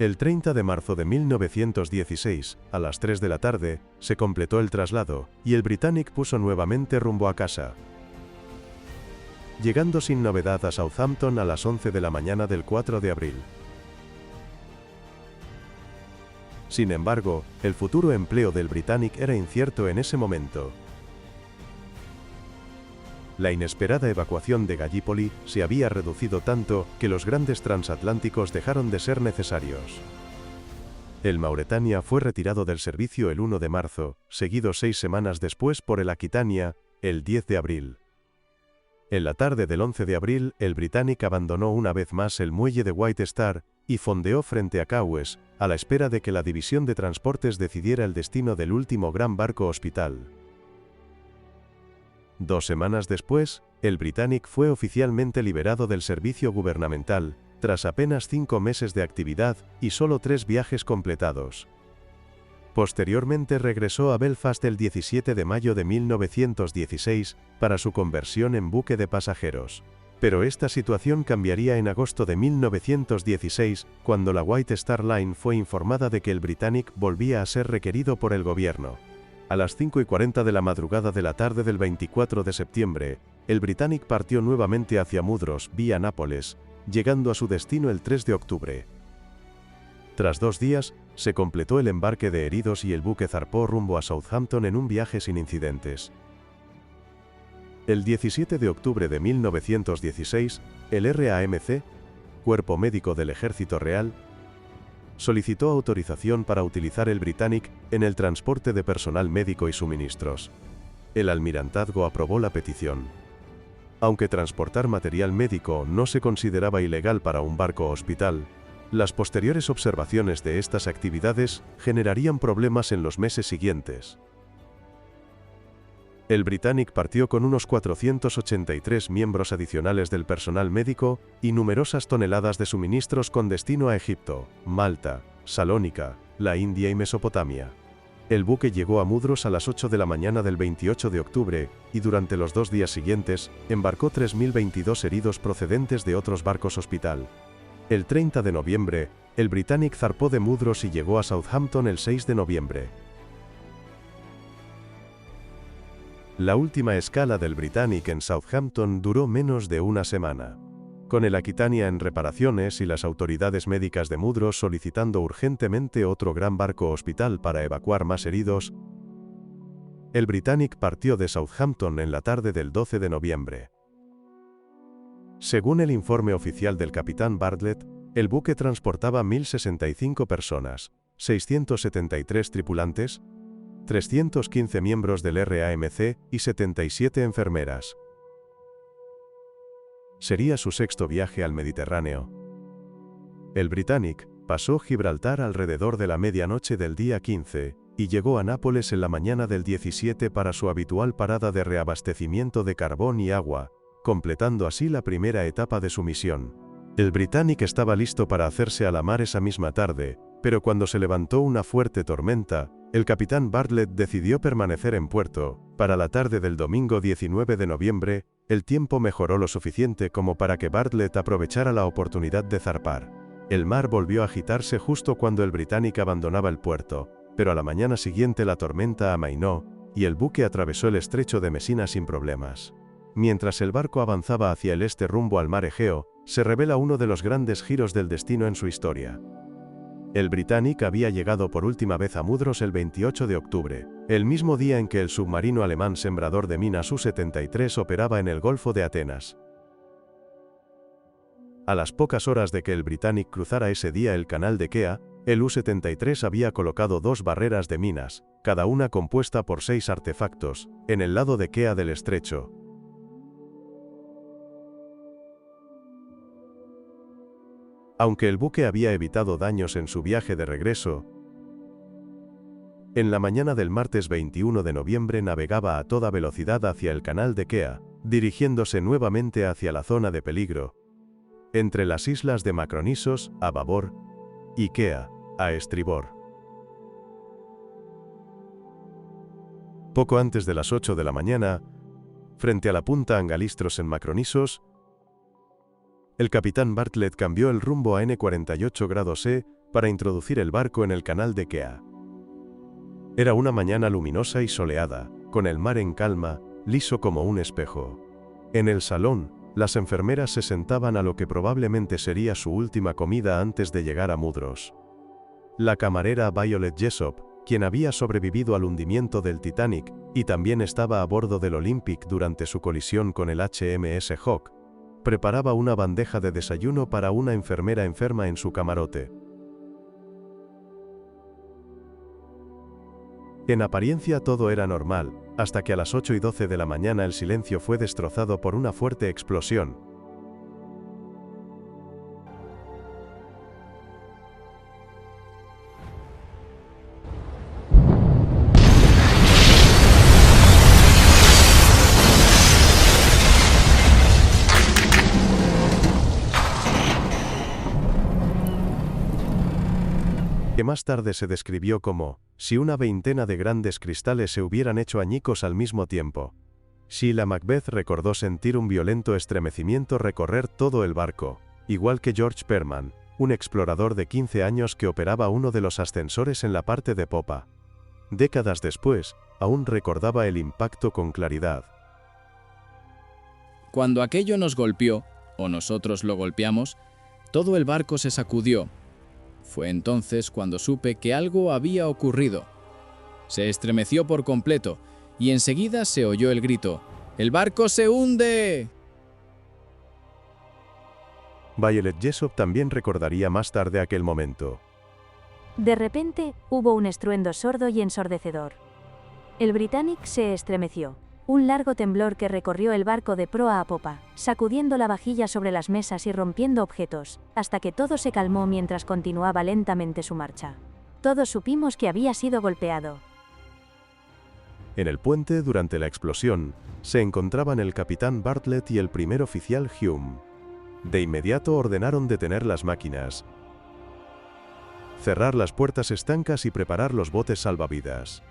El 30 de marzo de 1916, a las 3 de la tarde, se completó el traslado, y el Britannic puso nuevamente rumbo a casa, llegando sin novedad a Southampton a las 11 de la mañana del 4 de abril. Sin embargo, el futuro empleo del Britannic era incierto en ese momento. La inesperada evacuación de Gallipoli se había reducido tanto que los grandes transatlánticos dejaron de ser necesarios. El Mauretania fue retirado del servicio el 1 de marzo, seguido 6 semanas después por el Aquitania, el 10 de abril. En la tarde del 11 de abril, el Britannic abandonó una vez más el muelle de White Star y fondeó frente a Cowes, a la espera de que la división de transportes decidiera el destino del último gran barco hospital. 2 semanas después, el Britannic fue oficialmente liberado del servicio gubernamental, tras apenas 5 meses de actividad y solo 3 viajes completados. Posteriormente regresó a Belfast el 17 de mayo de 1916 para su conversión en buque de pasajeros. Pero esta situación cambiaría en agosto de 1916, cuando la White Star Line fue informada de que el Britannic volvía a ser requerido por el gobierno. A las 5:40 de la madrugada de la tarde del 24 de septiembre, el Britannic partió nuevamente hacia Mudros, vía Nápoles, llegando a su destino el 3 de octubre. Tras 2 días, se completó el embarque de heridos y el buque zarpó rumbo a Southampton en un viaje sin incidentes. El 17 de octubre de 1916, el RAMC, Cuerpo Médico del Ejército Real, solicitó autorización para utilizar el Britannic en el transporte de personal médico y suministros. El almirantazgo aprobó la petición. Aunque transportar material médico no se consideraba ilegal para un barco hospital, las posteriores observaciones de estas actividades generarían problemas en los meses siguientes. El Britannic partió con unos 483 miembros adicionales del personal médico y numerosas toneladas de suministros con destino a Egipto, Malta, Salónica, la India y Mesopotamia. El buque llegó a Mudros a las 8 de la mañana del 28 de octubre, y durante los 2 días siguientes, embarcó 3.022 heridos procedentes de otros barcos hospital. El 30 de noviembre, el Britannic zarpó de Mudros y llegó a Southampton el 6 de noviembre. La última escala del Britannic en Southampton duró menos de una semana. Con el Aquitania en reparaciones y las autoridades médicas de Mudros solicitando urgentemente otro gran barco hospital para evacuar más heridos, el Britannic partió de Southampton en la tarde del 12 de noviembre. Según el informe oficial del capitán Bartlett, el buque transportaba 1.065 personas, 673 tripulantes, 315 miembros del RAMC y 77 enfermeras. Sería su sexto viaje al Mediterráneo. El Britannic pasó Gibraltar alrededor de la medianoche del día 15, y llegó a Nápoles en la mañana del 17 para su habitual parada de reabastecimiento de carbón y agua, completando así la primera etapa de su misión. El Britannic estaba listo para hacerse a la mar esa misma tarde, pero cuando se levantó una fuerte tormenta, el capitán Bartlett decidió permanecer en puerto. Para la tarde del domingo 19 de noviembre, el tiempo mejoró lo suficiente como para que Bartlett aprovechara la oportunidad de zarpar. El mar volvió a agitarse justo cuando el Britannic abandonaba el puerto, pero a la mañana siguiente la tormenta amainó, y el buque atravesó el estrecho de Mesina sin problemas. Mientras el barco avanzaba hacia el este rumbo al mar Egeo, se revela uno de los grandes giros del destino en su historia. El Britannic había llegado por última vez a Mudros el 28 de octubre, el mismo día en que el submarino alemán sembrador de minas U-73 operaba en el Golfo de Atenas. A las pocas horas de que el Britannic cruzara ese día el canal de Kea, el U-73 había colocado 2 barreras de minas, cada una compuesta por 6 artefactos, en el lado de Kea del estrecho. Aunque el buque había evitado daños en su viaje de regreso, en la mañana del martes 21 de noviembre navegaba a toda velocidad hacia el canal de Kea, dirigiéndose nuevamente hacia la zona de peligro, entre las islas de Macronissos, a babor, y Kea, a estribor. Poco antes de las 8 de la mañana, frente a la punta Angalistros en Macronissos, el capitán Bartlett cambió el rumbo a N48°E para introducir el barco en el canal de Kea. Era una mañana luminosa y soleada, con el mar en calma, liso como un espejo. En el salón, las enfermeras se sentaban a lo que probablemente sería su última comida antes de llegar a Mudros. La camarera Violet Jessop, quien había sobrevivido al hundimiento del Titanic, y también estaba a bordo del Olympic durante su colisión con el HMS Hawk, preparaba una bandeja de desayuno para una enfermera enferma en su camarote. En apariencia todo era normal, hasta que a las 8:12 de la mañana el silencio fue destrozado por una fuerte explosión. más tarde se describió como, si una veintena de grandes cristales se hubieran hecho añicos al mismo tiempo. Sheila Macbeth recordó sentir un violento estremecimiento recorrer todo el barco, igual que George Perman, un explorador de 15 años que operaba uno de los ascensores en la parte de popa. Décadas después, aún recordaba el impacto con claridad. Cuando aquello nos golpeó, o nosotros lo golpeamos, todo el barco se sacudió. Fue entonces cuando supe que algo había ocurrido. Se estremeció por completo, y enseguida se oyó el grito: ¡El barco se hunde! Violet Jessop también recordaría más tarde aquel momento. De repente, hubo un estruendo sordo y ensordecedor. El Britannic se estremeció. Un largo temblor que recorrió el barco de proa a popa, sacudiendo la vajilla sobre las mesas y rompiendo objetos, hasta que todo se calmó mientras continuaba lentamente su marcha. Todos supimos que había sido golpeado. En el puente, durante la explosión, se encontraban el capitán Bartlett y el primer oficial Hume. De inmediato ordenaron detener las máquinas, cerrar las puertas estancas y preparar los botes salvavidas.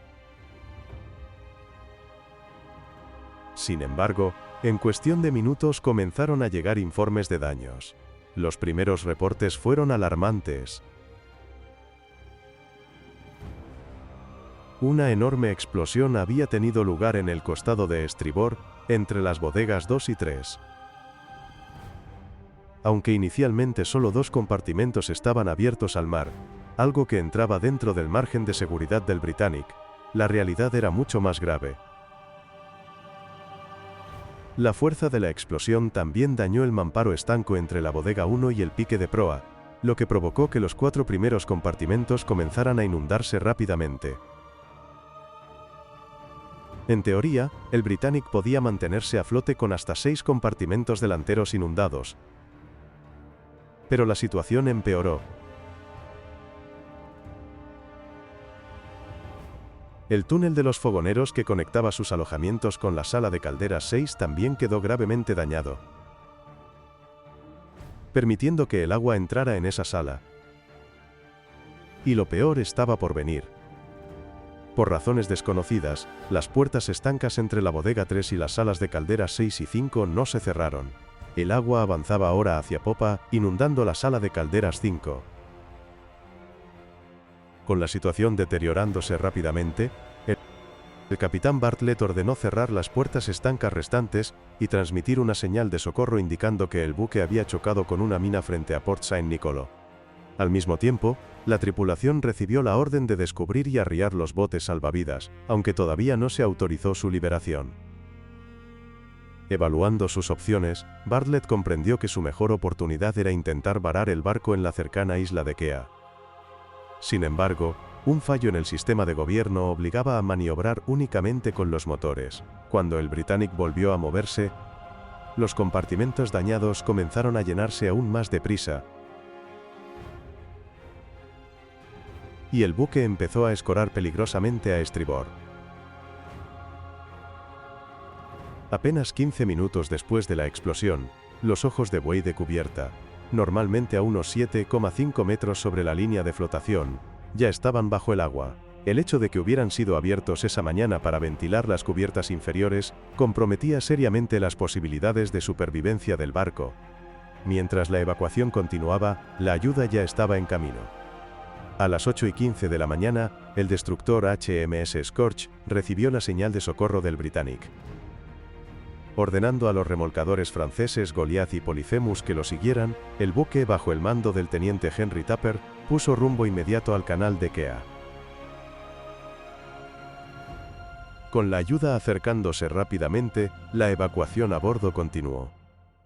Sin embargo, en cuestión de minutos comenzaron a llegar informes de daños. Los primeros reportes fueron alarmantes. Una enorme explosión había tenido lugar en el costado de estribor, entre las bodegas 2 y 3. Aunque inicialmente solo 2 compartimentos estaban abiertos al mar, algo que entraba dentro del margen de seguridad del Britannic, la realidad era mucho más grave. La fuerza de la explosión también dañó el mamparo estanco entre la bodega 1 y el pique de proa, lo que provocó que los 4 primeros compartimentos comenzaran a inundarse rápidamente. En teoría, el Britannic podía mantenerse a flote con hasta 6 compartimentos delanteros inundados. Pero la situación empeoró. El túnel de los fogoneros que conectaba sus alojamientos con la sala de calderas 6 también quedó gravemente dañado, permitiendo que el agua entrara en esa sala. Y lo peor estaba por venir. Por razones desconocidas, las puertas estancas entre la bodega 3 y las salas de calderas 6 y 5 no se cerraron. El agua avanzaba ahora hacia popa, inundando la sala de calderas 5. Con la situación deteriorándose rápidamente, el capitán Bartlett ordenó cerrar las puertas estancas restantes y transmitir una señal de socorro indicando que el buque había chocado con una mina frente a Port Saint Nicolo. Al mismo tiempo, la tripulación recibió la orden de descubrir y arriar los botes salvavidas, aunque todavía no se autorizó su liberación. Evaluando sus opciones, Bartlett comprendió que su mejor oportunidad era intentar varar el barco en la cercana isla de Kea. Sin embargo, un fallo en el sistema de gobierno obligaba a maniobrar únicamente con los motores. Cuando el Britannic volvió a moverse, los compartimentos dañados comenzaron a llenarse aún más deprisa, y el buque empezó a escorar peligrosamente a estribor. Apenas 15 minutos después de la explosión, los ojos de buey de cubierta, normalmente a unos 7,5 metros sobre la línea de flotación, ya estaban bajo el agua. El hecho de que hubieran sido abiertos esa mañana para ventilar las cubiertas inferiores comprometía seriamente las posibilidades de supervivencia del barco. Mientras la evacuación continuaba, la ayuda ya estaba en camino. A las 8:15 de la mañana, el destructor HMS Scorch recibió la señal de socorro del Britannic. Ordenando a los remolcadores franceses Goliath y Polyphemus que lo siguieran, el buque, bajo el mando del teniente Henry Tupper, puso rumbo inmediato al canal de Kea. Con la ayuda acercándose rápidamente, la evacuación a bordo continuó.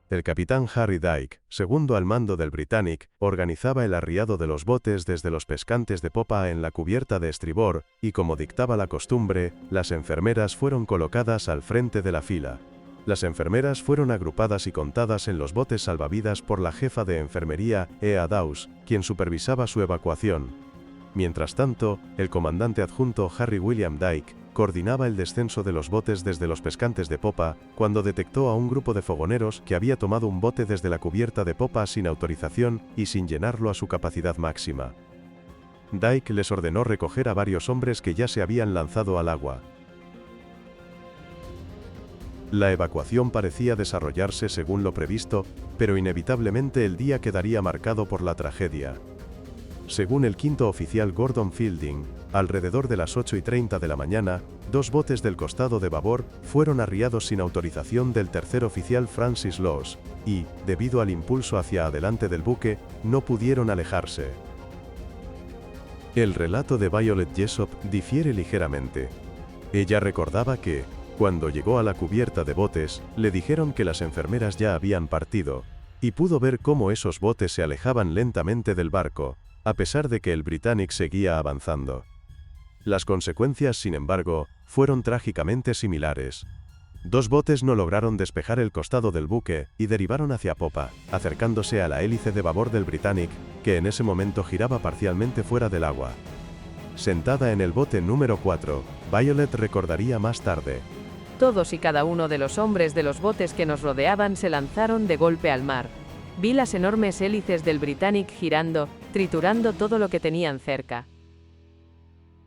El capitán Harry Dyke, segundo al mando del Britannic, organizaba el arriado de los botes desde los pescantes de popa en la cubierta de estribor, y como dictaba la costumbre, las enfermeras fueron colocadas al frente de la fila. Las enfermeras fueron agrupadas y contadas en los botes salvavidas por la jefa de enfermería, Ea Dawes, quien supervisaba su evacuación. Mientras tanto, el comandante adjunto Harry William Dyke coordinaba el descenso de los botes desde los pescantes de popa, cuando detectó a un grupo de fogoneros que había tomado un bote desde la cubierta de popa sin autorización y sin llenarlo a su capacidad máxima. Dyke les ordenó recoger a varios hombres que ya se habían lanzado al agua. La evacuación parecía desarrollarse según lo previsto, pero inevitablemente el día quedaría marcado por la tragedia. Según el quinto oficial Gordon Fielding, alrededor de las 8:30 de la mañana, 2 botes del costado de babor fueron arriados sin autorización del tercer oficial Francis Laws, y, debido al impulso hacia adelante del buque, no pudieron alejarse. El relato de Violet Jessop difiere ligeramente. Ella recordaba que, cuando llegó a la cubierta de botes, le dijeron que las enfermeras ya habían partido, y pudo ver cómo esos botes se alejaban lentamente del barco, a pesar de que el Britannic seguía avanzando. Las consecuencias, sin embargo, fueron trágicamente similares. 2 botes no lograron despejar el costado del buque y derivaron hacia popa, acercándose a la hélice de babor del Britannic, que en ese momento giraba parcialmente fuera del agua. Sentada en el bote número 4, Violet recordaría más tarde: todos y cada uno de los hombres de los botes que nos rodeaban se lanzaron de golpe al mar. Vi las enormes hélices del Britannic girando, triturando todo lo que tenían cerca.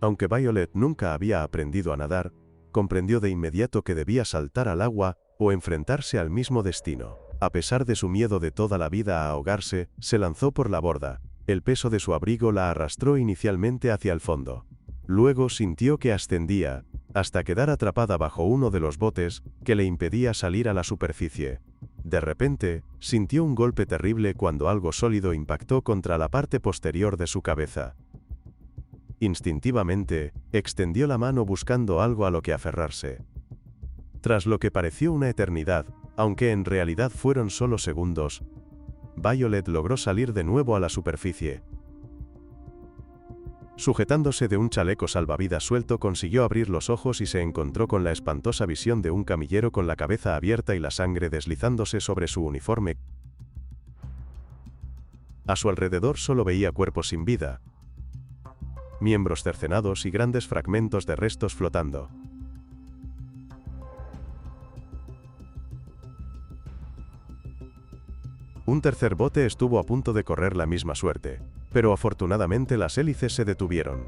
Aunque Violet nunca había aprendido a nadar, comprendió de inmediato que debía saltar al agua o enfrentarse al mismo destino. A pesar de su miedo de toda la vida a ahogarse, se lanzó por la borda. El peso de su abrigo la arrastró inicialmente hacia el fondo. Luego sintió que ascendía, hasta quedar atrapada bajo uno de los botes, que le impedía salir a la superficie. De repente, sintió un golpe terrible cuando algo sólido impactó contra la parte posterior de su cabeza. Instintivamente, extendió la mano buscando algo a lo que aferrarse. Tras lo que pareció una eternidad, aunque en realidad fueron solo segundos, Violet logró salir de nuevo a la superficie. Sujetándose de un chaleco salvavidas suelto, consiguió abrir los ojos y se encontró con la espantosa visión de un camillero con la cabeza abierta y la sangre deslizándose sobre su uniforme. A su alrededor solo veía cuerpos sin vida, miembros cercenados y grandes fragmentos de restos flotando. Un tercer bote estuvo a punto de correr la misma suerte, pero afortunadamente las hélices se detuvieron.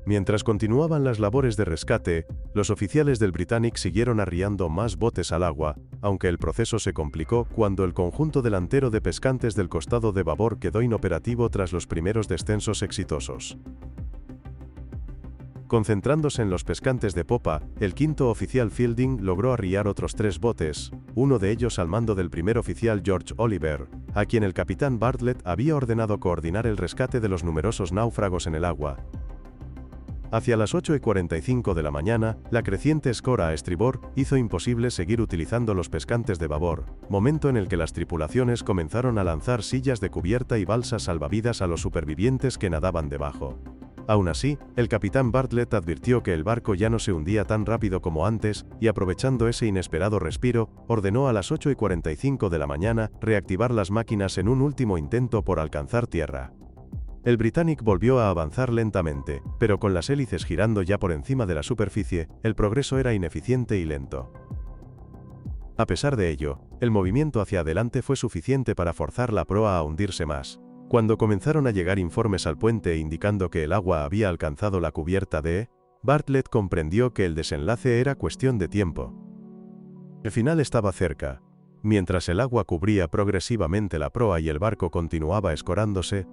Mientras continuaban las labores de rescate, los oficiales del Britannic siguieron arriando más botes al agua, aunque el proceso se complicó cuando el conjunto delantero de pescantes del costado de babor quedó inoperativo tras los primeros descensos exitosos. Concentrándose en los pescantes de popa, el quinto oficial Fielding logró arriar otros 3 botes, uno de ellos al mando del primer oficial George Oliver, a quien el capitán Bartlett había ordenado coordinar el rescate de los numerosos náufragos en el agua. Hacia las 8:45 de la mañana, la creciente escora a estribor hizo imposible seguir utilizando los pescantes de babor, momento en el que las tripulaciones comenzaron a lanzar sillas de cubierta y balsas salvavidas a los supervivientes que nadaban debajo. Aún así, el capitán Bartlett advirtió que el barco ya no se hundía tan rápido como antes, y aprovechando ese inesperado respiro, ordenó a las 8:45 de la mañana reactivar las máquinas en un último intento por alcanzar tierra. El Britannic volvió a avanzar lentamente, pero con las hélices girando ya por encima de la superficie, el progreso era ineficiente y lento. A pesar de ello, el movimiento hacia adelante fue suficiente para forzar la proa a hundirse más. Cuando comenzaron a llegar informes al puente indicando que el agua había alcanzado la cubierta de, Bartlett comprendió que el desenlace era cuestión de tiempo. El final estaba cerca. Mientras el agua cubría progresivamente la proa y el barco continuaba escorándose,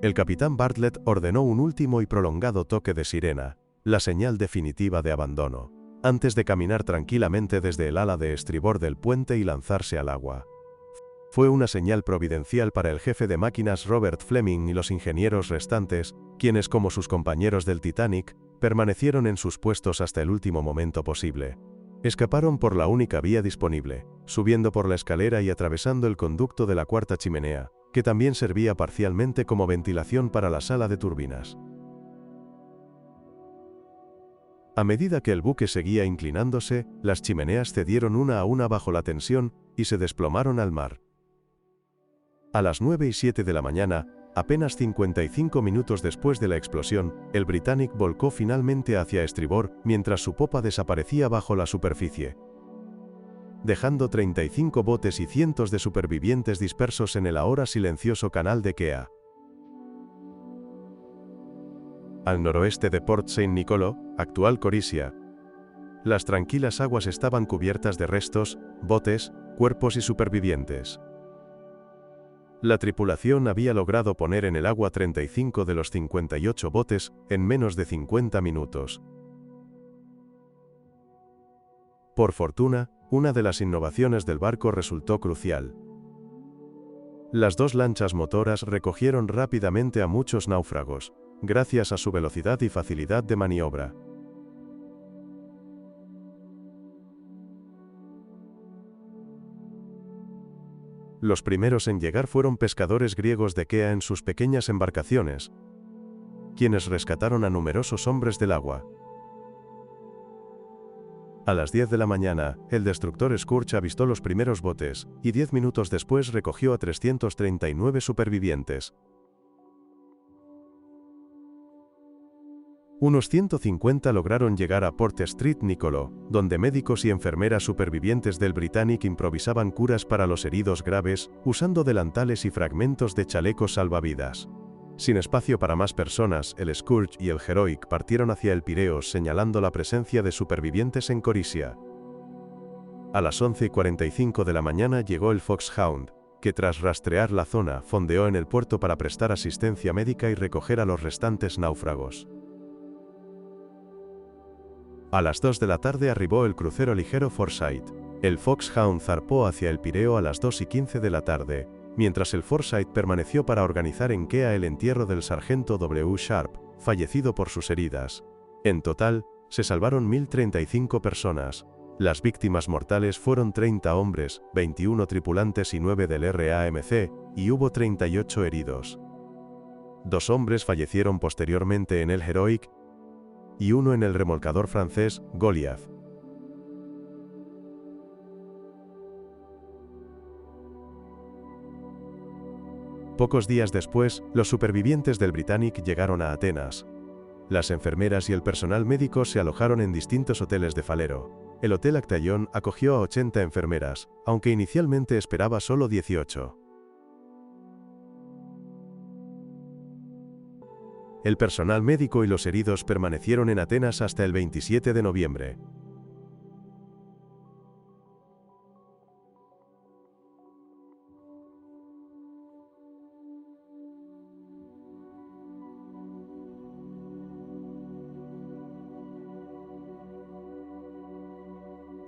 el capitán Bartlett ordenó un último y prolongado toque de sirena, la señal definitiva de abandono, antes de caminar tranquilamente desde el ala de estribor del puente y lanzarse al agua. Fue una señal providencial para el jefe de máquinas Robert Fleming y los ingenieros restantes, quienes, como sus compañeros del Titanic, permanecieron en sus puestos hasta el último momento posible. Escaparon por la única vía disponible, subiendo por la escalera y atravesando el conducto de la cuarta chimenea, que también servía parcialmente como ventilación para la sala de turbinas. A medida que el buque seguía inclinándose, las chimeneas cedieron una a una bajo la tensión y se desplomaron al mar. A las 9:07 de la mañana, apenas 55 minutos después de la explosión, el Britannic volcó finalmente hacia estribor mientras su popa desaparecía bajo la superficie, dejando 35 botes y cientos de supervivientes dispersos en el ahora silencioso canal de Kea. al noroeste de Port Saint Nicolo, actual Corisia. Las tranquilas aguas estaban cubiertas de restos, botes, cuerpos y supervivientes. La tripulación había logrado poner en el agua 35 de los 58 botes en menos de 50 minutos. Por fortuna, una de las innovaciones del barco resultó crucial. Las dos lanchas motoras recogieron rápidamente a muchos náufragos, gracias a su velocidad y facilidad de maniobra. Los primeros en llegar fueron pescadores griegos de Kea en sus pequeñas embarcaciones, quienes rescataron a numerosos hombres del agua. A las 10 de la mañana, el destructor Scourge avistó los primeros botes, y 10 minutos después recogió a 339 supervivientes. Unos 150 lograron llegar a Port St. Nicolo, donde médicos y enfermeras supervivientes del Britannic improvisaban curas para los heridos graves, usando delantales y fragmentos de chalecos salvavidas. Sin espacio para más personas, el Scourge y el Heroic partieron hacia el Pireo señalando la presencia de supervivientes en Corisia. A las 11:45 de la mañana llegó el Foxhound, que tras rastrear la zona fondeó en el puerto para prestar asistencia médica y recoger a los restantes náufragos. A las 2 de la tarde arribó el crucero ligero Foresight. El Foxhound zarpó hacia el Pireo a las 2:15 de la tarde, mientras el Foresight permaneció para organizar en Kea el entierro del sargento W. Sharp, fallecido por sus heridas. En total, se salvaron 1035 personas. Las víctimas mortales fueron 30 hombres, 21 tripulantes y 9 del RAMC, y hubo 38 heridos. 2 hombres fallecieron posteriormente en el Heroic, y uno en el remolcador francés, Goliath. Pocos días después, los supervivientes del Britannic llegaron a Atenas. Las enfermeras y el personal médico se alojaron en distintos hoteles de Falero. El Hotel Actaeon acogió a 80 enfermeras, aunque inicialmente esperaba solo 18. El personal médico y los heridos permanecieron en Atenas hasta el 27 de noviembre.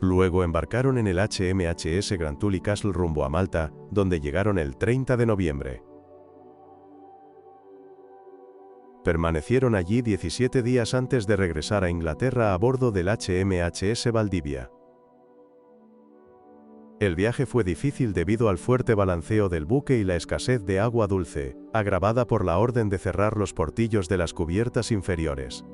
Luego embarcaron en el HMHS Grantully Castle rumbo a Malta, donde llegaron el 30 de noviembre. Permanecieron allí 17 días antes de regresar a Inglaterra a bordo del HMHS Valdivia. El viaje fue difícil debido al fuerte balanceo del buque y la escasez de agua dulce, agravada por la orden de cerrar los portillos de las cubiertas inferiores.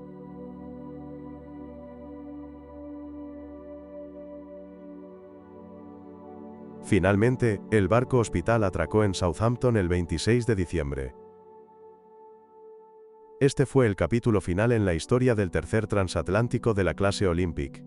Finalmente, el barco hospital atracó en Southampton el 26 de diciembre. Este fue el capítulo final en la historia del tercer transatlántico de la clase Olympic.